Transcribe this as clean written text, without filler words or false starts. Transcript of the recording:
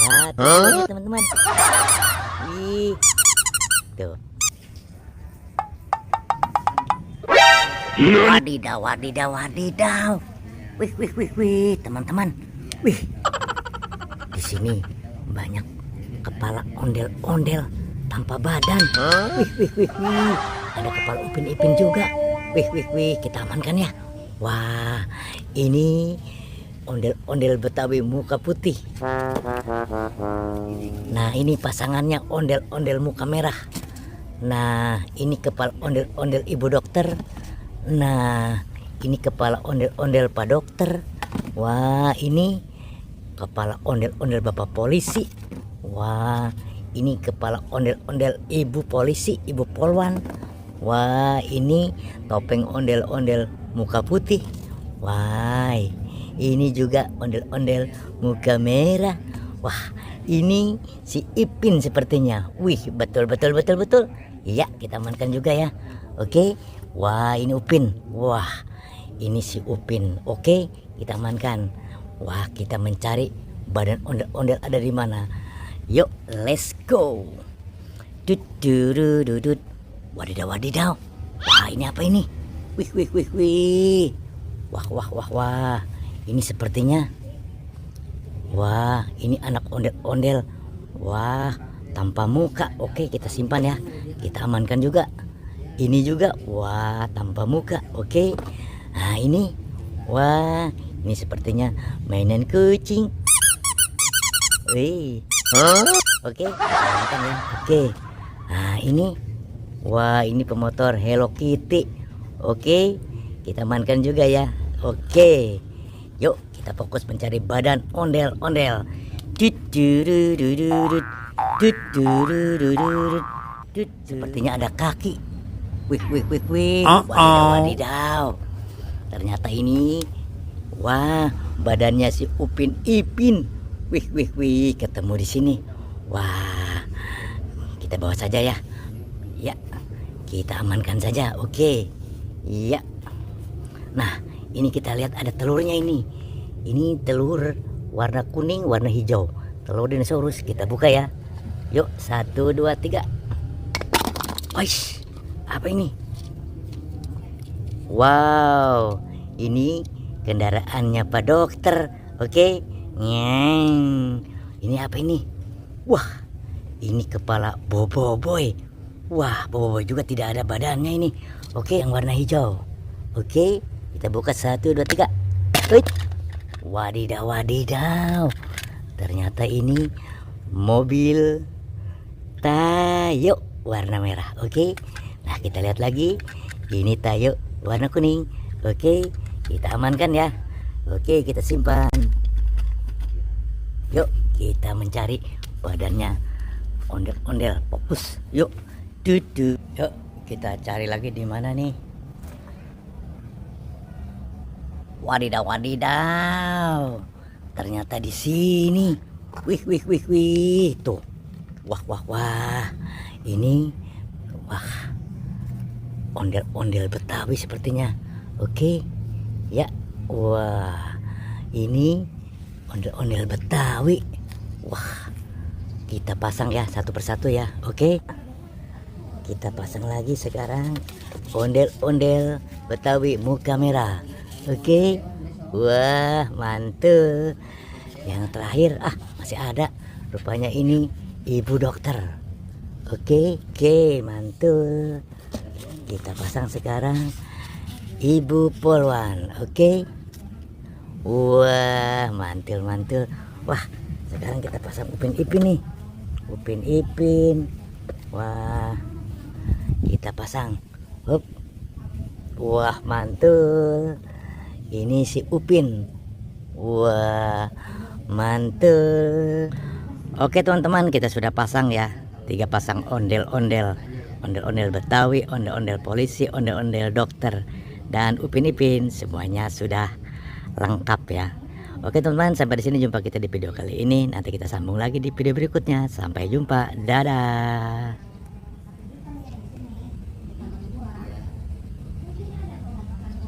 Wah, tuh lihat teman-teman. Wih, tuh. Wadidaw, wadidaw, wadidaw. Wih, wih, wih, wih, teman-teman. Wih, di sini banyak kepala ondel-ondel tanpa badan. Wih, wih, wih, wih. Ada kepala upin-ipin juga. Wih, wih, wih, kita amankan ya. Wah, ini ondel-ondel Betawi muka putih. Nah, ini pasangannya ondel-ondel muka merah. Nah, ini kepala ondel-ondel ibu dokter. Nah, ini kepala ondel-ondel pak dokter. Wah, ini kepala ondel-ondel bapak polisi. Wah, ini kepala ondel-ondel ibu polisi, ibu polwan. Wah, ini topeng ondel-ondel muka putih. Wah, ini juga ondel-ondel muka merah. Wah, ini si Ipin sepertinya. Wih, betul. Iya, kita amankan juga ya. Oke. Wah, ini Upin. Wah, ini si Upin. Oke, kita amankan. Wah, kita mencari badan ondel-ondel ada di mana. Yuk, let's go. Dudut. Wadidaw. Wah, ini apa ini? Wih. Wah. Ini sepertinya. Wah, ini anak ondel-ondel. Wah, tanpa muka. Oke, kita simpan ya. Kita amankan juga. Ini juga. Wah, tanpa muka. Oke. Nah, ini. Wah, ini sepertinya mainan kucing. Wih. Oke, kita amankan ya. Oke. Nah, ini. Wah, ini pemotor Hello Kitty. Oke, kita amankan juga ya. Oke. Yuk, kita fokus mencari badan ondel-ondel. Sepertinya ada kaki. Wih. Wadidaw. Ternyata ini. Wah, badannya si Upin Ipin. Wih, ketemu di sini. Wah, kita bawa saja ya. Ya, kita amankan saja. Oke. Iya. Nah, ini kita lihat ada telurnya ini. Ini telur warna kuning, warna hijau. Telur dinosaurus. Kita buka ya. Yuk, 1, 2, 3. Wais, apa ini? Wow, ini kendaraannya Pak Dokter. Oke. Nyeng. Ini apa ini? Wah, ini kepala Boboiboy. Wah, Boboiboy juga tidak ada badannya ini. Oke, yang warna hijau. Oke, kita buka 1, 2, 3. Wadidaw. Ternyata ini mobil Tayo warna merah. Oke. Nah, kita lihat lagi. Ini Tayo warna kuning. Oke, kita amankan ya. Oke, kita simpan. Yuk, kita mencari badannya ondel-ondel. Fokus. Yuk. Yuk, kita cari lagi di mana nih? Wadidaw. Ternyata di sini. Wih. Tuh. Wah. Ini ondel-ondel Betawi sepertinya. Oke. Ya. Wah. Ini ondel-ondel Betawi. Wah. Kita pasang ya satu persatu ya. Oke. Kita pasang lagi sekarang ondel-ondel Betawi muka merah. Oke. Wah, mantul. Yang terakhir, masih ada. Rupanya ini ibu dokter. Oke, mantul. Kita pasang sekarang ibu polwan. Oke. Wah, mantul. Wah, sekarang kita pasang Upin Ipin nih. Upin Ipin. Wah, kita pasang. Hup. Wah, mantul. Ini si Upin. Wah, mantul. Oke teman-teman, kita sudah pasang ya 3 pasang ondel-ondel. Ondel-ondel Betawi, ondel-ondel polisi, ondel-ondel dokter, dan Upin Ipin. Semuanya sudah lengkap ya. Oke teman-teman, sampai di sini jumpa kita di video kali ini. Nanti kita sambung lagi di video berikutnya. Sampai jumpa. Dadah.